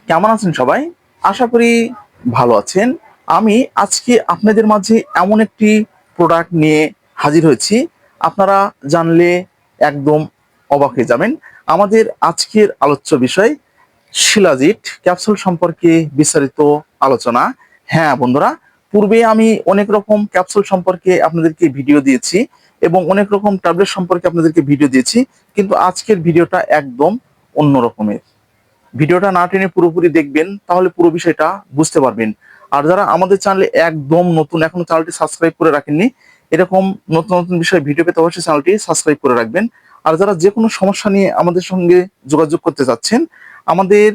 কেমন আছেন সবাই? আশা করি ভালো আছেন। আমি আজকে আপনাদের মাঝে এমন একটি প্রোডাক্ট নিয়ে হাজির হয়েছি, আপনারা জানলে একদম অবাক হয়ে যাবেন। আমাদের আজকের আলোচ্য বিষয় শিলাজিৎ ক্যাপসুল সম্পর্কে বিস্তারিত আলোচনা। হ্যাঁ বন্ধুরা, পূর্বে আমি অনেক রকম ক্যাপসুল সম্পর্কে আপনাদেরকে ভিডিও দিয়েছি এবং অনেক রকম ট্যাবলেট সম্পর্কে আপনাদেরকে ভিডিও দিয়েছি, কিন্তু আজকের ভিডিওটা একদম অন্য রকমের। ভিডিওটা না টেনে পুরোপুরি দেখবেন, তাহলে পুরো বিষয়টা বুঝতে পারবেন। আর যারা আমাদের চ্যানেলে একদম নতুন, এখনো চ্যানেলটি সাবস্ক্রাইব করে রাখেননি, এরকম নতুন নতুন বিষয়ে ভিডিও পেতে অবশ্যই চ্যানেলটি সাবস্ক্রাইব করে রাখবেন। আর যারা যে কোনো সমস্যা নিয়ে আমাদের সঙ্গে যোগাযোগ করতে চাচ্ছেন, আমাদের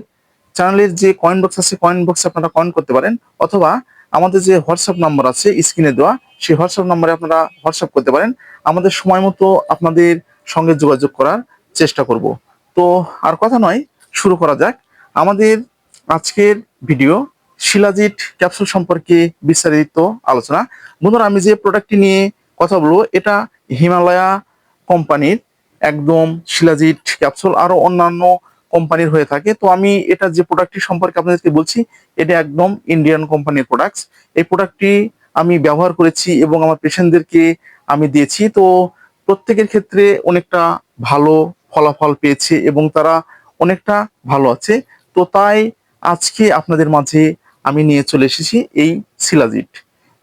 চ্যানেলের যে কয়েন বক্স আছে, কয়েন বক্সে আপনারা কয়েন করতে পারেন, অথবা আমাদের যে হোয়াটসঅ্যাপ নাম্বার আছে স্ক্রিনে দেওয়া, সেই হোয়াটসঅ্যাপ নাম্বারে আপনারা হোয়াটসঅ্যাপ করতে পারেন। আমাদের সময় মতো আপনাদের সঙ্গে যোগাযোগ করার চেষ্টা করব। তো আর কথা নয়, শুরু করা যাক আমাদের আজকের ভিডিও শিলাজিৎ ক্যাপসুল সম্পর্কে বিস্তারিত আলোচনা। বন্ধুরা, আমি যে প্রোডাক্টটি নিয়ে কথা বলবো এটা হিমালয়া কোম্পানির একদম শিলাজিৎ ক্যাপসুল, আরো অন্যান্য কোম্পানির হয়ে থাকে। তো আমি এটা যে প্রোডাক্টটি সম্পর্কে আপনাদেরকে বলছি, এটা একদম ইন্ডিয়ান কোম্পানির প্রোডাক্টস। এই প্রোডাক্টটি আমি ব্যবহার করেছি এবং আমার পেশেন্টদেরকে আমি দিয়েছি। তো প্রত্যেকের ক্ষেত্রে অনেকটা ভালো ফলাফল পেয়েছে এবং তারা অনেকটা ভালো আছে। তো তাই আজকে আপনাদের মাঝে আমি নিয়ে চলে এসেছি এই শিলাজিৎ।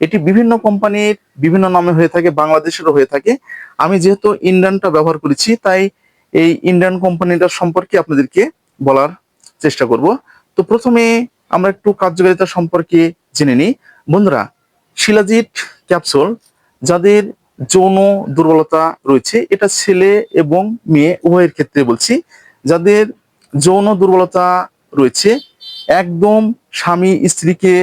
এটি বিভিন্ন কোম্পানির বিভিন্ন নামে হয়ে থাকে, বাংলাদেশেরও হয়ে থাকে। আমি যেহেতু ইন্ডিয়ানটা ব্যবহার করেছি, তাই এই ইন্ডিয়ান কোম্পানিটার সম্পর্কে আপনাদেরকে বলার চেষ্টা করব। তো প্রথমে আমরা একটু কার্যকারিতা সম্পর্কে জেনে নিই। বন্ধুরা, শিলাজিৎ ক্যাপসুল যাদের যৌন দুর্বলতা রয়েছে, এটা ছেলে এবং মেয়ে উভয়ের ক্ষেত্রে বলছি, যাদের যৌন দুর্বলতা রয়েছে, একদম স্বামী স্ত্রীকে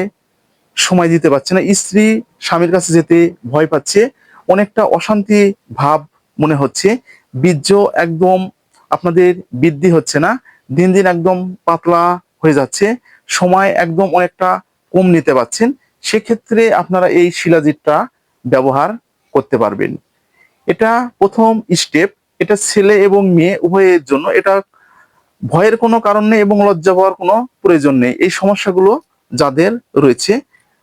সময় দিতে পারছে না, স্ত্রী স্বামীর কাছে যেতে ভয় পাচ্ছে, অনেকটা অশান্তি ভাব মনে হচ্ছে, বীর্য একদম আপনাদের বৃদ্ধি হচ্ছে না, দিন দিন একদম পাতলা হয়ে যাচ্ছে, সময় একদম অনেকটা কম নিতে পারছেন, সেক্ষেত্রে আপনারা এই শিলাজিৎটা ব্যবহার করতে পারবেন। এটা প্রথম স্টেপ। এটা ছেলে এবং মেয়ে উভয়ের জন্য। এটা ভয়ের কোনো কারণ নেই এবং লজ্জা পাওয়ার কোনো প্রয়োজন নেই। এই সমস্যাগুলো যাদের রয়েছে,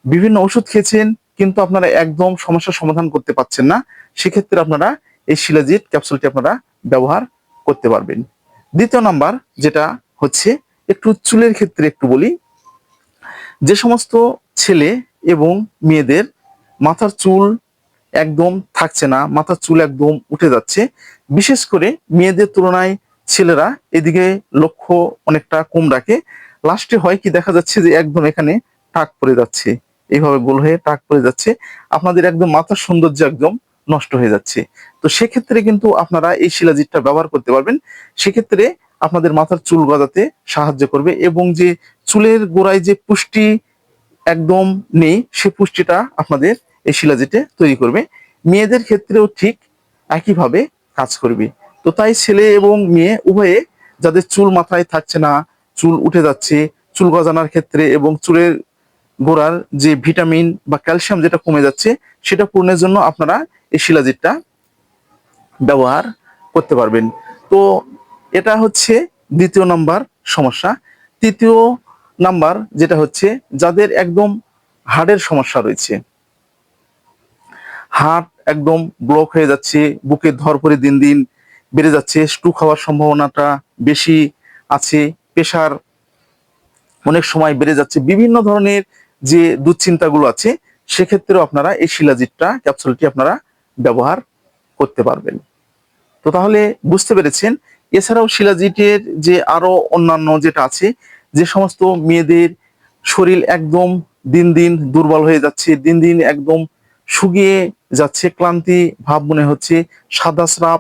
বিভিন্ন ওষুধ খেয়েছেন কিন্তু আপনারা একদম সমস্যার সমাধান করতে পারছেন না, সেক্ষেত্রে আপনারা এই শিলাজিৎ ক্যাপসুলটি আপনারা ব্যবহার করতে পারবেন। দ্বিতীয় নাম্বার যেটা হচ্ছে, একটু চুলের ক্ষেত্রে একটু বলি। যে সমস্ত ছেলে এবং মেয়েদের মাথার চুল একদম থাকছে না, মাথার চুল একদম উঠে যাচ্ছে, বিশেষ করে মেয়েদের তুলনায় ছেলেরা এদিকে লক্ষ্য অনেকটা কম রাখে। লাস্টে হয় কি, দেখা যাচ্ছে যে একদম এখানে টাক পড়ে যাচ্ছে, এইভাবে গোল হয়ে টাক পড়ে যাচ্ছে, আপনাদের একদম মাথার সৌন্দর্য একদম নষ্ট হয়ে যাচ্ছে। তো সেক্ষেত্রে কিন্তু আপনারা এই শিলাজিৎটা ব্যবহার করতে পারবেন। সেক্ষেত্রে আপনাদের মাথার চুল গজাতে সাহায্য করবে এবং যে চুলের গোড়ায় যে পুষ্টি একদম নেই, সে পুষ্টিটা আপনাদের এই শিলাজিতে তৈরি করবে। মেয়েদের ক্ষেত্রেও ঠিক একইভাবে কাজ করবে। তো তাই ছেলে এবং মেয়ে উভয়ে, যাদের চুল মাথায় থাকছে না, চুল উঠে যাচ্ছে, চুল গজানোর ক্ষেত্রে এবং চুলের গোড়ার যে ভিটামিন বা ক্যালসিয়াম যেটা কমে যাচ্ছে, সেটা পূরণের জন্য আপনারা এই শিলাজিৎটা ব্যবহার করতে পারবেন। তো এটা হচ্ছে দ্বিতীয় নাম্বার সমস্যা। তৃতীয় নাম্বার যেটা হচ্ছে, যাদের একদম হার্টের সমস্যা রয়েছে, হার্ট একদম ব্লক হয়ে যাচ্ছে, বুকের ধড়ফড়ি দিন দিন বেড়ে যাচ্ছে, স্ট্রোক হওয়ার সম্ভাবনাটা বেশি আছে, প্রেশার অনেক সময় বেড়ে যাচ্ছে, বিভিন্ন ধরনের যে দুশ্চিন্তাগুলো আছে, সেক্ষেত্রেও আপনারা এই শিলাজিৎটা ক্যাপসুলটি আপনারা ব্যবহার করতে পারবেন। তো তাহলে বুঝতে পেরেছেন। এছাড়াও শিলাজিতের যে আরো অন্যান্য যেটা আছে, যে সমস্ত মেয়েদের শরীর একদম দিন দিন দুর্বল হয়ে যাচ্ছে, দিন দিন একদম শুকিয়ে যাচ্ছে, ক্লান্তি ভাব মনে হচ্ছে, সাদা স্রাব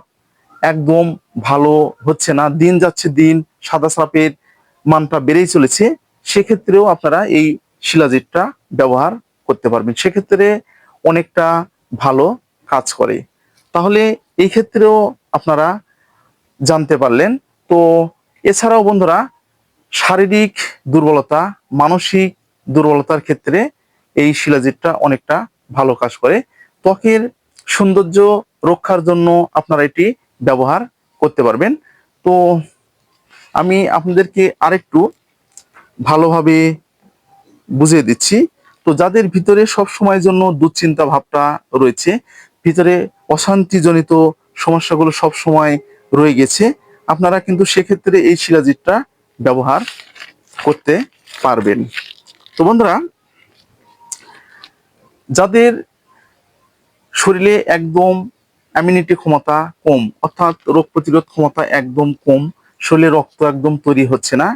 একদম ভালো হচ্ছে না, দিন যাচ্ছে দিন সাদা স্রাবের মানটা বেড়েই চলেছে, সেক্ষেত্রেও আপনারা এই শিলাজিৎটা ব্যবহার করতে পারবেন। সেক্ষেত্রে অনেকটা ভালো কাজ করে। তাহলে এই ক্ষেত্রেও আপনারা জানতে পারলেন। তো এছাড়াও বন্ধুরা, শারীরিক দুর্বলতা, মানসিক দুর্বলতার ক্ষেত্রে এই শিলাজিৎটা অনেকটা ভালো কাজ করে। ত্বকের সৌন্দর্য রক্ষার জন্য আপনারা এটি ব্যবহার করতে পারবেন। তো আমি আপনাদেরকে আরেকটু ভালোভাবে বুঝিয়ে দিচ্ছি। তো যাদের ভিতরে সব সময়ের জন্য দুশ্চিন্তা ভাবটা রয়েছে, ভিতরে অশান্তিজনিত সমস্যাগুলো সব সময় রয়ে গেছে, আপনারা কিন্তু সেক্ষেত্রে এই শিলাজিৎটা ব্যবহার করতে পারবেন। তো বন্ধুরা, যাদের শরীরে একদম ইমিউনিটি ক্ষমতা কম, অর্থাৎ রোগ প্রতিরোধ ক্ষমতা একদম কম, শরীরে রক্ত একদম তৈরি হচ্ছে না,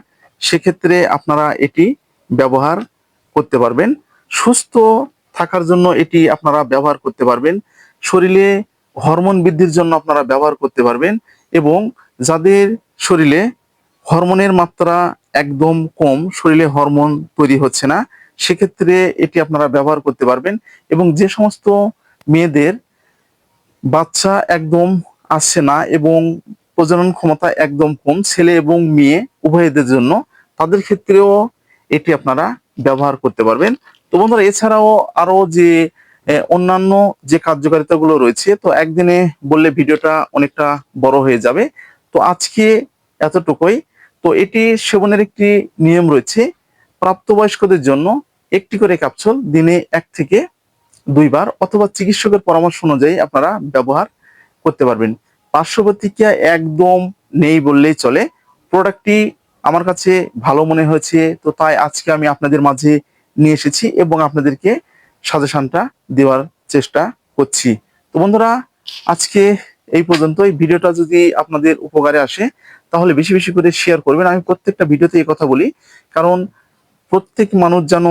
সেক্ষেত্রে আপনারা এটি ব্যবহার করতে পারবেন। সুস্থ থাকার জন্য এটি আপনারা ব্যবহার করতে পারবেন। শরীরে হরমোন বৃদ্ধির জন্য আপনারা ব্যবহার করতে পারবেন। এবং যাদের শরীরে হরমোনের মাত্রা একদম কম, শরীরে হরমোন তৈরি হচ্ছে না, সেক্ষেত্রে এটি আপনারা ব্যবহার করতে পারবেন। এবং যে সমস্ত মেয়েদের বাচ্চা একদম আসছে না এবং প্রজনন ক্ষমতা একদম কম, ছেলে এবং মেয়ে উভয়দের জন্য, তাদের ক্ষেত্রেও এটি আপনারা ব্যবহার করতে পারবেন। তো বন্ধুরা, এছাড়াও আরো যে অন্যান্য যে কার্যকারিতাগুলো রয়েছে, তো একদিনে বললে ভিডিওটা অনেকটা বড় হয়ে যাবে। তো আজকে এতটুকুই। তো এটি সেবনের একটি নিয়ম রয়েছে। প্রাপ্তবয়স্কদের জন্য একটি করে ক্যাপসুল দিনে 1 থেকে 2 বার অথবা চিকিৎসকের পরামর্শ অনুযায়ী আপনারা ব্যবহার করতে পারবেন। পার্শ্ব প্রতিক্রিয়া একদম নেই বললেই চলে। প্রোডাক্টটি আমার কাছে ভালো মনে হয়েছে, তো তাই আজকে আমি আপনাদের মাঝে নিয়ে এসেছি এবং আপনাদেরকে সাজেশনটা দেওয়ার চেষ্টা করছি। তো বন্ধুরা, আজকে এই পর্যন্তই। ভিডিওটা যদি আপনাদের উপকারে আসে তাহলে বেশি বেশি করে শেয়ার করবেন। আমি প্রত্যেকটা ভিডিওতে এই কথা বলি, কারণ প্রত্যেক মানুষ যেন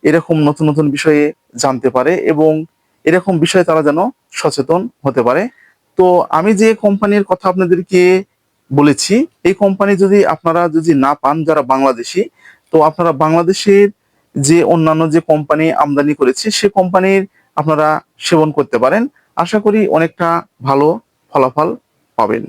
এরকম নতুন নতুন বিষয়ে জানতে পারে এবং এরকম বিষয়ে তারা যেন সচেতন হতে পারে। তো আমি যে কোম্পানির কথা আপনাদেরকে বলেছি, এই কোম্পানি যদি আপনারা যদি না পান, যারা বাংলাদেশি, তো আপনারা বাংলাদেশের যে অন্যান্য যে কোম্পানি আমদানি করেছে সে কোম্পানির আপনারা সেবন করতে পারেন। আশা করি অনেকটা ভালো ফলাফল পাবেন।